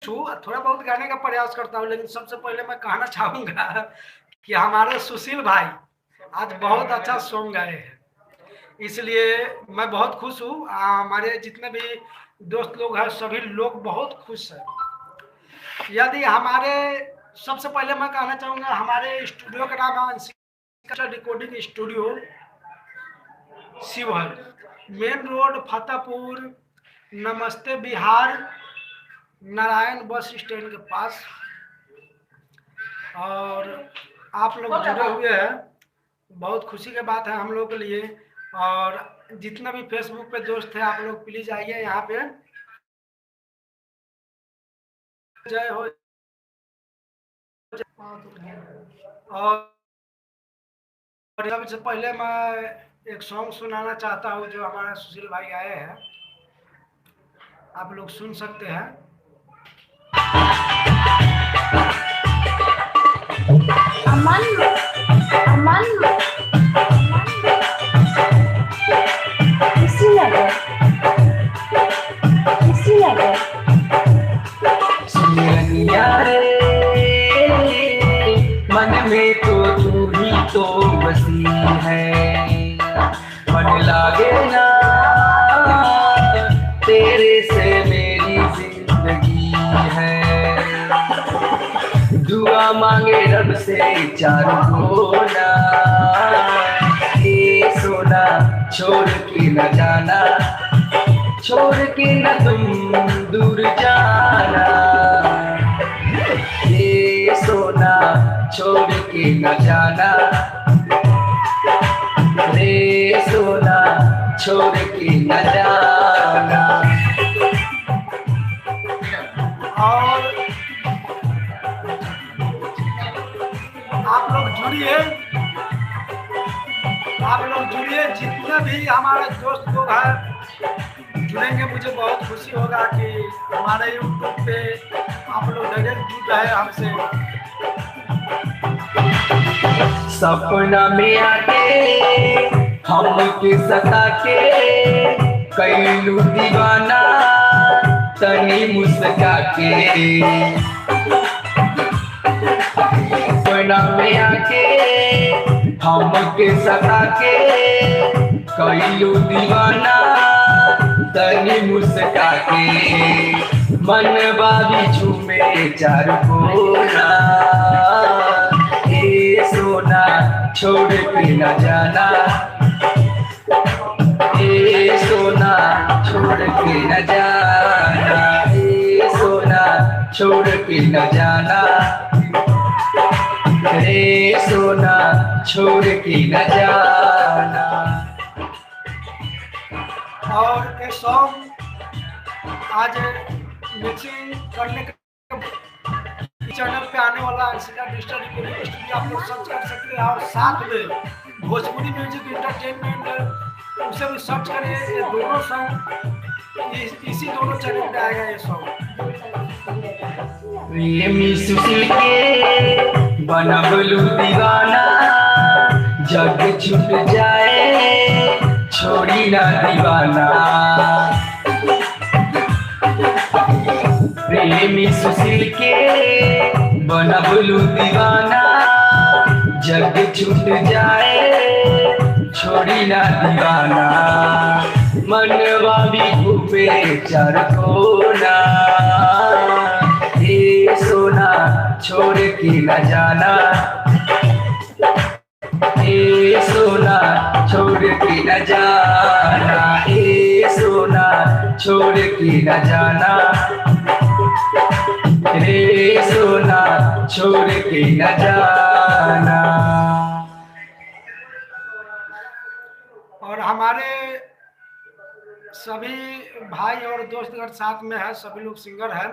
थोड़ा बहुत गाने का प्रयास करता हूँ, लेकिन सबसे पहले मैं कहना चाहूँगा कि हमारे सुशील भाई आज बहुत अच्छा सॉन्ग गाए हैं, इसलिए मैं बहुत खुश हूँ। हमारे जितने भी दोस्त लोग हैं सभी लोग बहुत खुश हैं। यदि हमारे सबसे पहले मैं कहना चाहूँगा हमारे स्टूडियो का नाम है Anshika recording studio, Sheohar, main road Fatehpur, नमस्ते बिहार, नारायण बस स्टैंड के पास। और आप लोग जुड़े हुए हैं, बहुत खुशी की बात है हम लोग के लिए। और जितना भी फेसबुक पे दोस्त है आप लोग प्लीज आइए यहाँ पे। जय हो। और सबसे पहले मैं एक सॉन्ग सुनाना चाहता हूँ जो हमारे सुशील भाई आए हैं, आप लोग सुन सकते हैं। अमन अमन कुशीनगर सुनिया रे मन में तो तू ही तो बसी है, मन लागे ना तेरे से मेरी जिंदगी है। दुआ मांगे रब से चारों कोना, ये सोना छोड़ के न जाना, छोड़ के न तुम दूर जाना, ये सोना छोड़ के न जाना, रे सोना छोड़ के न जाना। और आप लोग जुड़िए, आप लोग जुड़िए, जितने भी हमारे दोस्त लोग हैं जुड़ेंगे, मुझे बहुत खुशी होगा कि हमारे यूट्यूब पे आप लोग डायरेक्ट जुड़ रहे हैं हमसे। सपना में आके हमके सता के कैलू दीवाना तनी मुस्का के, सपना में आके हमके सता के कैलू दीवाना तनी मुस्का के, मनवा भी झूमे चार कोना, ये सोना छोड़ के न जाना, ये सोना छोड़ के न जाना, ये सोना छोड़ के न जाना, रे सोना छोड़ के न जाना। और ये सॉन्ग आज मिक्सिंग करने के चैनल पे आने वाला अंशिका डिजिटल रिकॉर्डिंग स्टूडियो आप लोग सर्च कर सकते हैं। और साथ में भोजपुरी म्यूजिक इंटरटेनमेंट उसे भी सर्च करिए। ये दोनों सॉन्ग इसी दोनों चैनल पे आएगा ये सॉन्ग। प्रेमी सुशील के बनबलू दीवाना, जग छूट जाए छोड़ी ना दीवाना, प्रेमी सुशील के बनबलू दीवाना, जग छूट जाए छोड़ी ना दीवाना, मनवा भी घूमे चार कोना, ये सोना छोड़ के न जाना, ये सोना छोड़ के न जाना, ये सोना छोड़ के न जाना, रे सोना छोड़ के न जाना। और हमारे सभी भाई और दोस्तगण साथ में है, सभी लोग सिंगर हैं।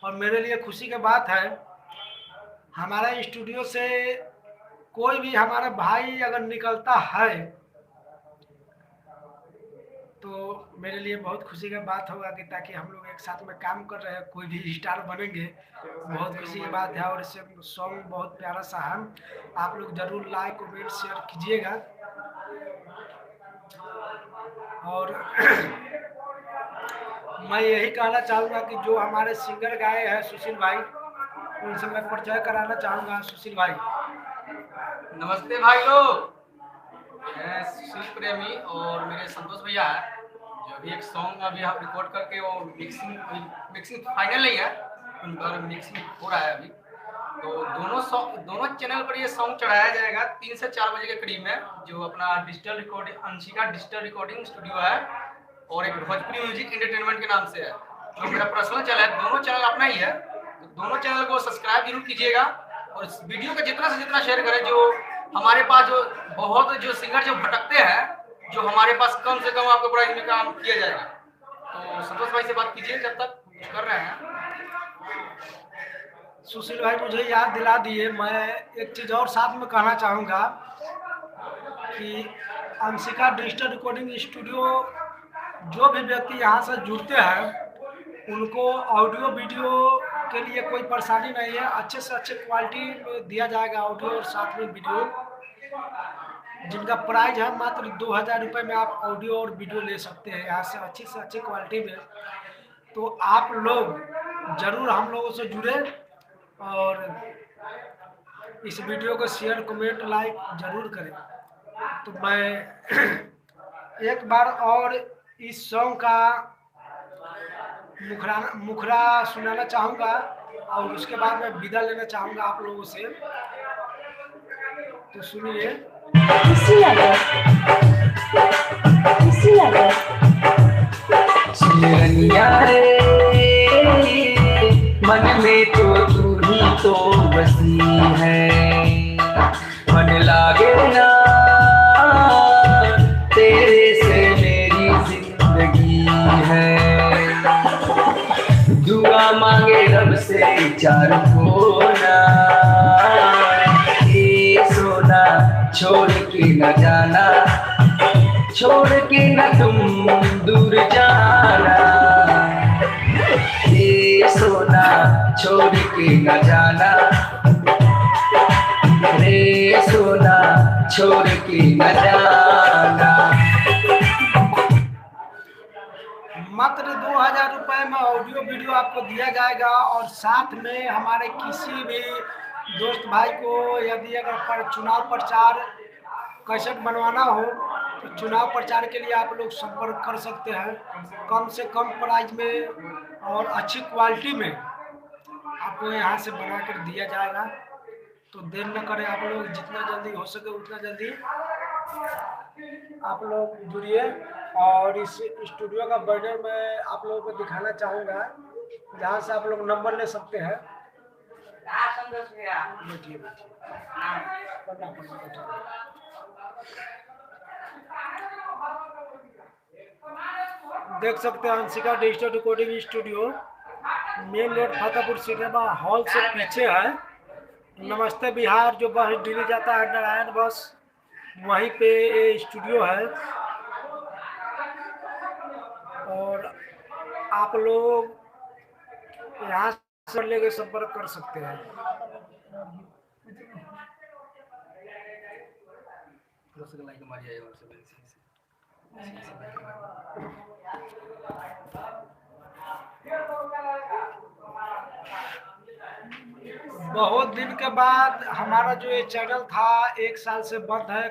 और मेरे लिए खुशी की बात है, हमारे स्टूडियो से कोई भी हमारा भाई अगर निकलता है तो मेरे लिए बहुत खुशी की बात होगा कि ताकि हम लोग एक साथ में काम कर रहे हैं, कोई भी स्टार बनेंगे, बहुत खुशी की बात है। और इससे सॉन्ग बहुत प्यारा सा है, आप लोग जरूर लाइक कमेंट शेयर कीजिएगा। और मैं यही कहना चाहूँगा कि जो हमारे सिंगर गाए हैं सुशील भाई, उनसे मैं परिचय कराना चाहूँगा। सुशील भाई, नमस्ते भाई लोग, मैं सुशील प्रेमी और मेरे संतोष भैया है, जो अभी एक सॉन्ग अभी हम रिकॉर्ड करके वो मिक्सिंग फाइनल नहीं है, उन पर मिक्सिंग हो रहा है अभी। तो दोनों चैनल पर ये सॉन्ग चढ़ाया जाएगा 3 से 4 बजे के करीब में, जो अपना digital recording Anshika digital recording studio है और एक भोजपुरी म्यूजिक एंटरटेनमेंट के नाम से है, जो मेरा पर्सनल चैनल है। दोनों चैनल अपना ही है, तो दोनों चैनल को सब्सक्राइब जरूर कीजिएगा और इस वीडियो को जितना से जितना शेयर करें। जो हमारे पास जो बहुत जो सिंगर जो भटकते हैं, जो हमारे पास कम से कम आपके प्राइस में काम किया जाएगा। तो संतोष भाई से बात कीजिए जब तक कुछ कर रहे हैं। सुशील भाई मुझे याद दिला दिए। मैं एक चीज़ और साथ में कहना चाहूँगा कि अंशिका डिजिटल रिकॉर्डिंग स्टूडियो, जो भी व्यक्ति यहाँ से जुड़ते हैं उनको ऑडियो वीडियो के लिए कोई परेशानी नहीं है। अच्छे से अच्छे क्वालिटी में दिया जाएगा ऑडियो और साथ में वीडियो, जिनका प्राइस है मात्र 2000 रुपये में आप ऑडियो और वीडियो ले सकते हैं यहाँ से अच्छी क्वालिटी में। तो आप लोग ज़रूर हम लोगों से जुड़े और इस वीडियो को शेयर कमेंट लाइक ज़रूर करें। तो मैं एक बार और इस सॉन्ग का मुखरा सुनाना चाहूँगा और उसके बाद मैं विदा लेना चाहूँगा आप लोगों से। तो सुनिए। सुरनिया रे, मन में तो तू ही तो बसी है, मन लागे ना तेरे से मेरी जिंदगी है। दुआ मांगे रब से चार कोना, ये सोना छोड़ के न जाना, छोड़ के न तुम दूर जाना, ये सोना छोड़ के न जाना, रे सोना छोड़ के न जाना। मात्र 2000 रुपये में ऑडियो वीडियो आपको दिया जाएगा और साथ में हमारे किसी भी दोस्त भाई को यदि अगर चुनाव प्रचार कैसेट बनवाना हो तो चुनाव प्रचार के लिए आप लोग संपर्क कर सकते हैं। कम से कम प्राइस में और अच्छी क्वालिटी में आपको यहाँ से बना कर दिया जाएगा। तो देर न करें, आप लोग जितना जल्दी हो सके उतना जल्दी आप लोग जुड़िए। और इस स्टूडियो का बैनर मैं आप लोगों को दिखाना चाहूँगा, जहाँ से आप लोग नंबर ले सकते हैं। बैठिए देख सकते हैं Anshika digital recording studio, main road Fatehpur cinema hall से पीछे है। नमस्ते बिहार जो बस दिल्ली जाता है नारायण बस, वहीं पे ये स्टूडियो है। और आप लोग यहाँ से लेके संपर्क कर सकते हैं। बहुत दिन के बाद हमारा जो ये चैनल था 1 साल से बंद है,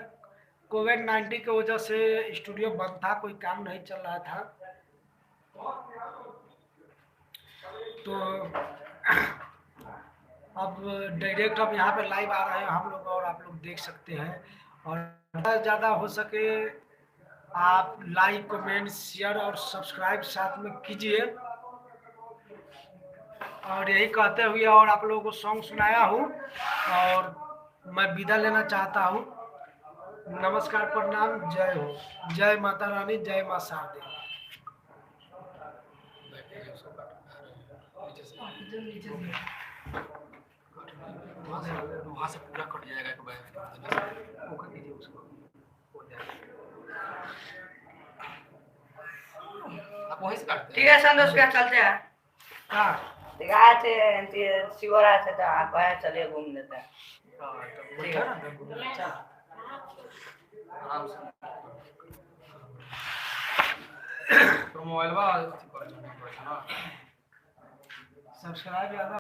कोविड-19 की वजह से स्टूडियो बंद था, कोई काम नहीं चल रहा था। तो अब डायरेक्ट अब यहाँ पे लाइव आ रहे हैं हम लोग और आप लोग देख सकते हैं। और ज़्यादा हो सके आप लाइक कमेंट शेयर और सब्सक्राइब साथ में कीजिए। और यही कहते हुए और आप लोगों को सॉन्ग सुनाया हूँ और मैं विदा लेना चाहता हूँ। नमस्कार, प्रणाम, जय हो, जय माता रानी, जय माँ शारदे। वहाँ से पूरा कट जाएगा एक बार। ओके कीजिए उसको, हो जाएगा। आप वहीं से काटते हैं? ठीक है संतोष भैया, चलते हैं। हाँ आए थे शिवर आए थे तो आप आए, चलिए घूम लेते हैं। ठीक है ना। आराम से। तो मोबाइल बा ना सब्सक्राइब ज्यादा